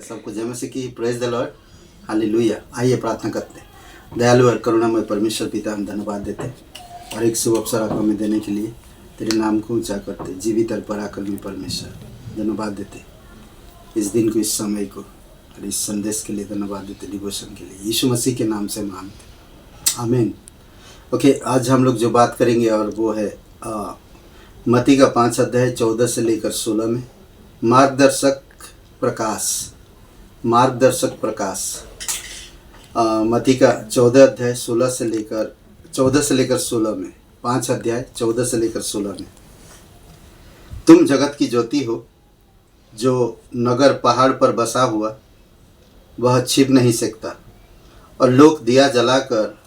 सबको जय मसीह की। Praise the Lord, hallelujah. आइए प्रार्थना करते हैं। दयालु और करुणामय परमेश्वर पिता, हम धन्यवाद देते हैं और एक शुभ अवसर आप हमें देने के लिए तेरे नाम को ऊंचा करते, जीवित और पराक्रमी परमेश्वर धन्यवाद देते इस दिन को, इस समय को और इस संदेश के लिए धन्यवाद देते, डिवोशन के लिए यीशु मसीह के नाम से मांगते, आमीन। ओके, आज हम लोग जो बात करेंगे और वो है मत्ती का 5 अध्याय 14 से लेकर 16 में मार्गदर्शक प्रकाश। मत्ती का 14 अध्याय 14 से लेकर 16 में, 5 अध्याय 14 से लेकर 16 में, तुम जगत की ज्योति हो। जो नगर पहाड़ पर बसा हुआ वह छिप नहीं सकता, और लोग दिया जलाकर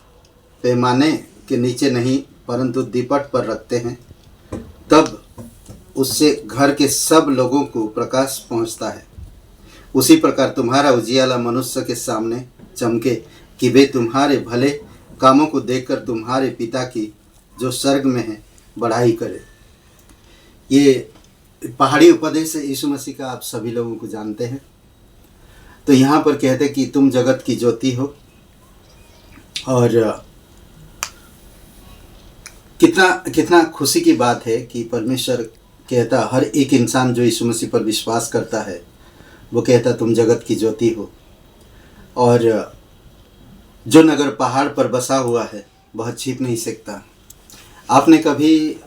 पैमाने के नीचे नहीं परंतु दीपट पर रखते हैं, तब उससे घर के सब लोगों को प्रकाश पहुंचता है। उसी प्रकार तुम्हारा उजियाला मनुष्य के सामने चमके, कि वे तुम्हारे भले कामों को देखकर तुम्हारे पिता की जो स्वर्ग में है बढ़ाई करे। ये पहाड़ी उपदेश है यीशु मसीह का, आप सभी लोगों को जानते हैं। तो यहाँ पर कहते कि तुम जगत की ज्योति हो, और कितना खुशी की बात है कि परमेश्वर कहता, हर एक इंसान जो यीशु मसीह पर विश्वास करता है वो कहता तुम जगत की ज्योति हो। और जो नगर पहाड़ पर बसा हुआ है वह छिप नहीं सकता। आपने कभी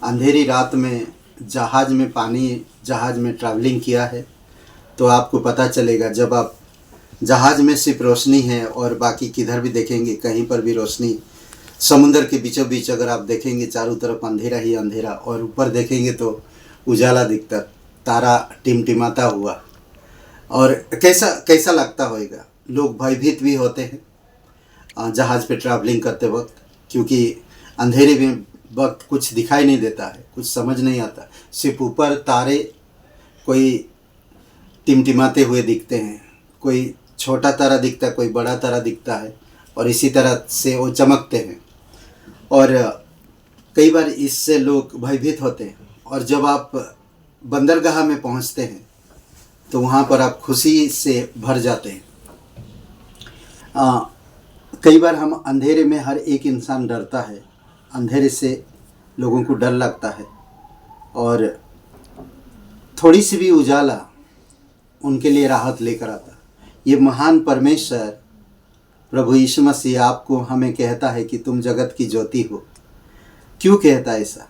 अंधेरी रात में जहाज में ट्रैवलिंग किया है तो आपको पता चलेगा, जब आप जहाज में सिर्फ रोशनी है और बाकी किधर भी देखेंगे कहीं पर भी रोशनी, समुद्र के बीचों बीच अगर आप देखेंगे चारों तरफ अंधेरा ही अंधेरा, और ऊपर देखेंगे तो उजाला दिखता, तारा टिमटिमाता हुआ, और कैसा लगता होगा। लोग भयभीत भी होते हैं जहाज़ पे ट्रैवलिंग करते वक्त, क्योंकि अंधेरे में वक्त कुछ दिखाई नहीं देता है, कुछ समझ नहीं आता, सिर्फ ऊपर तारे कोई टिमटिमाते हुए दिखते हैं, कोई छोटा तारा दिखता है, कोई बड़ा तारा दिखता है, और इसी तरह से वो चमकते हैं। और कई बार इससे लोग भयभीत होते हैं, और जब आप बंदरगाह में पहुंचते हैं तो वहाँ पर आप खुशी से भर जाते हैं। कई बार हम अंधेरे में, हर एक इंसान डरता है, अंधेरे से लोगों को डर लगता है, और थोड़ी सी भी उजाला उनके लिए राहत लेकर आता। ये महान परमेश्वर प्रभु यीशु मसीह आपको हमें कहता है कि तुम जगत की ज्योति हो। क्यों कहता है ऐसा?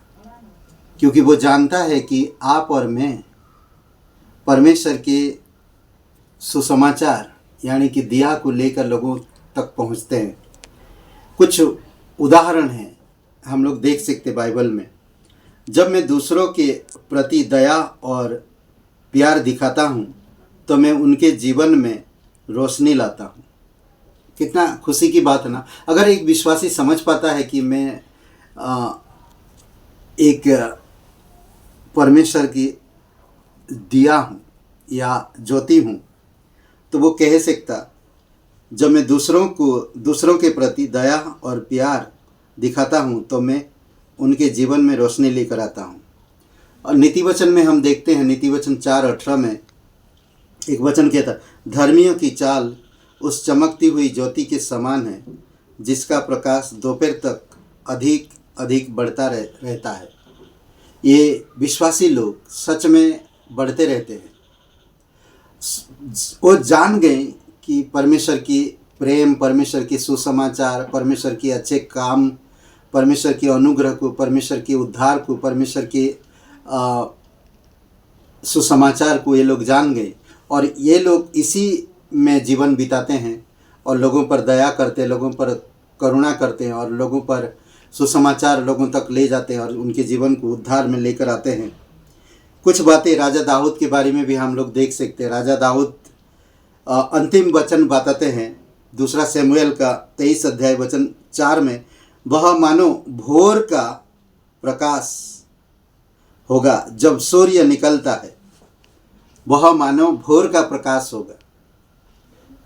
क्योंकि वो जानता है कि आप और मैं परमेश्वर के सुसमाचार यानी कि दिया को लेकर लोगों तक पहुंचते हैं। कुछ उदाहरण हैं हम लोग देख सकते बाइबल में। जब मैं दूसरों के प्रति दया और प्यार दिखाता हूं तो मैं उनके जीवन में रोशनी लाता हूं। कितना खुशी की बात है ना। अगर एक विश्वासी समझ पाता है कि मैं एक परमेश्वर की दिया हूँ या ज्योति हूँ, तो वो कह सकता, जब मैं दूसरों के प्रति दया और प्यार दिखाता हूँ तो मैं उनके जीवन में रोशनी लेकर आता हूँ। और नीति वचन में हम देखते हैं, नीति वचन 4:18 में एक वचन कहता, धर्मियों की चाल उस चमकती हुई ज्योति के समान है जिसका प्रकाश दोपहर तक अधिक अधिक बढ़ता रहता है। ये विश्वासी लोग सच में बढ़ते रहते हैं। वो जान गए कि परमेश्वर की प्रेम, परमेश्वर की सुसमाचार, परमेश्वर की अच्छे काम, परमेश्वर की अनुग्रह को, परमेश्वर के उद्धार को, परमेश्वर के सुसमाचार को ये लोग जान गए, और ये लोग इसी में जीवन बिताते हैं और लोगों पर दया करते हैं, लोगों पर करुणा करते हैं, और लोगों पर सुसमाचार लोगों तक ले जाते हैं और उनके जीवन को उद्धार में लेकर आते हैं। कुछ बातें राजा दाऊद के बारे में भी हम लोग देख सकते हैं। राजा दाऊद अंतिम वचन बताते हैं, 2 शमूएल का 23 अध्याय वचन 4 में, वह मानो भोर का प्रकाश होगा जब सूर्य निकलता है। वह मानो भोर का प्रकाश होगा।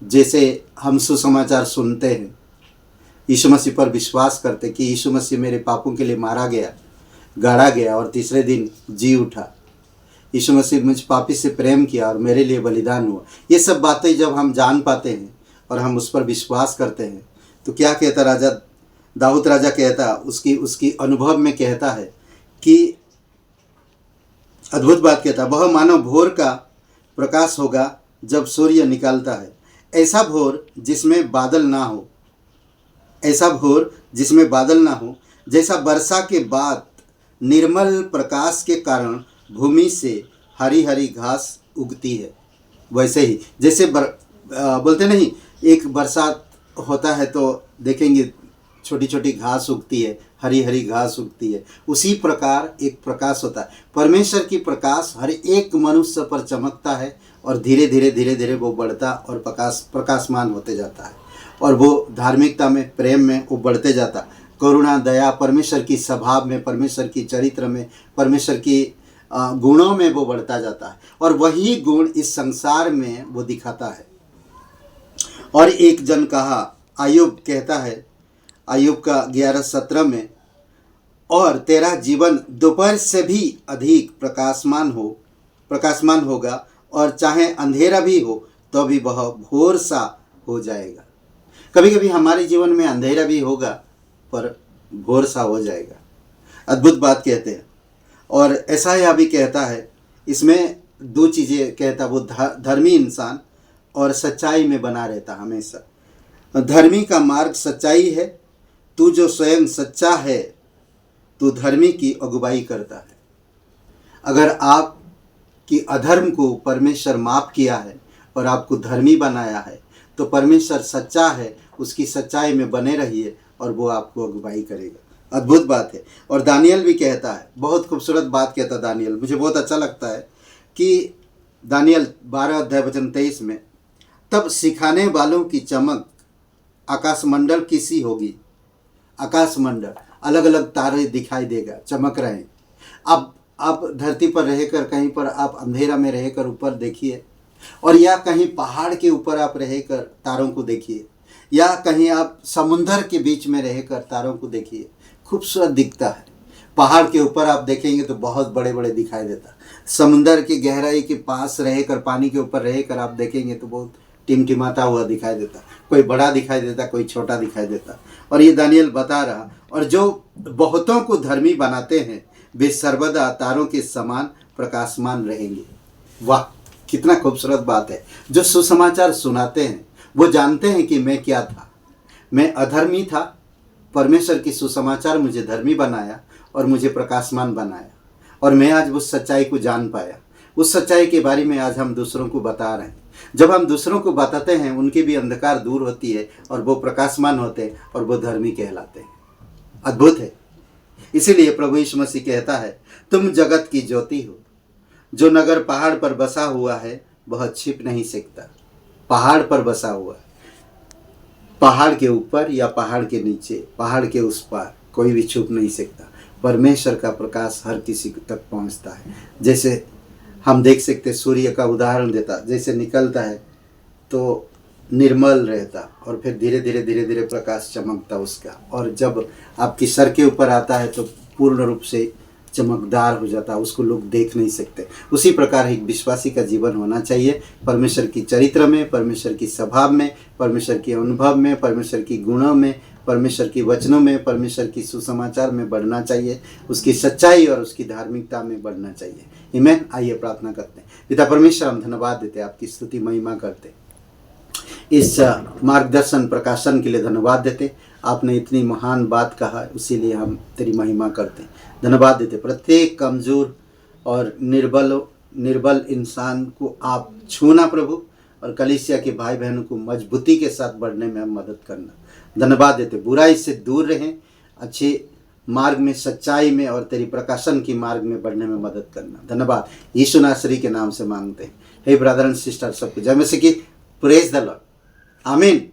जैसे हम सुसमाचार सुनते हैं, यीशु मसीह पर विश्वास करते कि यीशु मसीह मेरे पापों के लिए मारा गया, गाड़ा गया और तीसरे दिन जी उठा, यीशु मसीह मुझ पापी से प्रेम किया और मेरे लिए बलिदान हुआ। ये सब बातें जब हम जान पाते हैं और हम उस पर विश्वास करते हैं तो क्या कहता राजा दाऊद राजा कहता, उसकी अनुभव में कहता है कि अद्भुत बात कहता, वह मानो भोर का प्रकाश होगा जब सूर्य निकलता है, ऐसा भोर जिसमें बादल ना हो, ऐसा भोर जिसमें बादल ना हो, जैसा वर्षा के बाद निर्मल प्रकाश के कारण भूमि से हरी हरी घास उगती है, वैसे ही जैसे बोलते नहीं, एक बरसात होता है तो देखेंगे छोटी छोटी घास उगती है, हरी हरी घास उगती है, उसी प्रकार एक प्रकाश होता है। परमेश्वर की प्रकाश हर एक मनुष्य पर चमकता है और धीरे धीरे धीरे धीरे वो बढ़ता और प्रकाशमान होते जाता है और वो धार्मिकता में, प्रेम में वो बढ़ते जाता, करुणा, दया, परमेश्वर की स्वभाव में, परमेश्वर की चरित्र में, परमेश्वर की गुणों में वो बढ़ता जाता है और वही गुण इस संसार में वो दिखाता है। और एक जन कहा, अय्यूब कहता है, अय्यूब का 11:17 में, और तेरा जीवन दोपहर से भी अधिक प्रकाशमान होगा और चाहे अंधेरा भी हो तो भी वह भोर सा हो जाएगा। कभी कभी हमारे जीवन में अंधेरा भी होगा पर भोर सा हो जाएगा। अद्भुत बात कहते हैं। और ऐसाया भी कहता है, इसमें दो चीज़ें कहता, वो धर्मी इंसान और सच्चाई में बना रहता हमेशा। धर्मी का मार्ग सच्चाई है, तू जो स्वयं सच्चा है तू धर्मी की अगुवाई करता है। अगर आपकी अधर्म को परमेश्वर माफ किया है और आपको धर्मी बनाया है तो परमेश्वर सच्चा है, उसकी सच्चाई में बने रहिए और वो आपको अगुवाई करेगा। अद्भुत बात है। और दानियल भी कहता है, बहुत खूबसूरत बात कहता है दानियल, मुझे बहुत अच्छा लगता है कि दानियल 12:23 में, तब सिखाने वालों की चमक आकाशमंडल की सी होगी। आकाशमंडल, अलग अलग तारे दिखाई देगा, चमक रहे हैं। अब आप धरती पर रहकर, कहीं पर आप अंधेरा में रहकर ऊपर देखिए, और या कहीं पहाड़ के ऊपर आप रहकर तारों को देखिए, या कहीं आप समुंदर के बीच में रहकर तारों को देखिए, खूबसूरत दिखता है। पहाड़ के ऊपर आप देखेंगे तो बहुत बड़े बड़े दिखाई देता, समुंदर की गहराई के पास रहकर, पानी के ऊपर रहकर आप देखेंगे तो बहुत टिमटिमाता हुआ दिखाई देता, कोई बड़ा दिखाई देता, कोई छोटा दिखाई देता। और ये दानियल बता रहा, और जो बहुतों को धर्मी बनाते हैं वे सर्वदा तारों के समान प्रकाशमान रहेंगे। वाह, कितना खूबसूरत बात है। जो सुसमाचार सुनाते हैं वो जानते हैं कि मैं क्या था, मैं अधर्मी था, परमेश्वर की सुसमाचार मुझे धर्मी बनाया और मुझे प्रकाशमान बनाया, और मैं आज उस सच्चाई को जान पाया। उस सच्चाई के बारे में आज हम दूसरों को बता रहे हैं। जब हम दूसरों को बताते हैं उनकी भी अंधकार दूर होती है और वो प्रकाशमान होते हैं और वो धर्मी कहलाते हैं। अद्भुत है। इसीलिए प्रभु यीशु मसीह कहता है, तुम जगत की ज्योति हो। जो नगर पहाड़ पर बसा हुआ है वह छिप नहीं सकता। पहाड़ पर बसा हुआ है, पहाड़ के ऊपर या पहाड़ के नीचे, पहाड़ के उस पार कोई भी छुप नहीं सकता। परमेश्वर का प्रकाश हर किसी तक पहुंचता है। जैसे हम देख सकते, सूर्य का उदाहरण देता, जैसे निकलता है तो निर्मल रहता और फिर धीरे धीरे धीरे धीरे प्रकाश चमकता उसका, और जब आपकी सर के ऊपर आता है तो पूर्ण रूप से चमकदार हो जाता, उसको लोग देख नहीं सकते। उसी प्रकार एक विश्वासी का जीवन होना चाहिए, परमेश्वर की चरित्र में, परमेश्वर की स्वभाव में, परमेश्वर के अनुभव में, परमेश्वर की गुणों में, परमेश्वर की वचनों में, परमेश्वर की सुसमाचार में बढ़ना चाहिए, उसकी सच्चाई और उसकी धार्मिकता में बढ़ना चाहिए। आमीन। आइए प्रार्थना करते हैं। पिता परमेश्वर, हम धन्यवाद देते, आपकी स्तुति महिमा करते, इस मार्गदर्शन प्रकाशन के लिए धन्यवाद देते। आपने इतनी महान बात कहा, इसीलिए हम तेरी महिमा करते, धन्यवाद देते। प्रत्येक कमज़ोर और निर्बल इंसान को आप छूना प्रभु, और कलीसिया के भाई बहनों को मजबूती के साथ बढ़ने में हम मदद करना, धन्यवाद देते। बुराई से दूर रहें, अच्छे मार्ग में, सच्चाई में और तेरी प्रकाशन की मार्ग में बढ़ने में मदद करना, धन्यवाद। यीशु नासरी के नाम से मांगते हैं। हे ब्रदर एंड सिस्टर, सबको जय मसीह की। Praise the Lord. आमीन।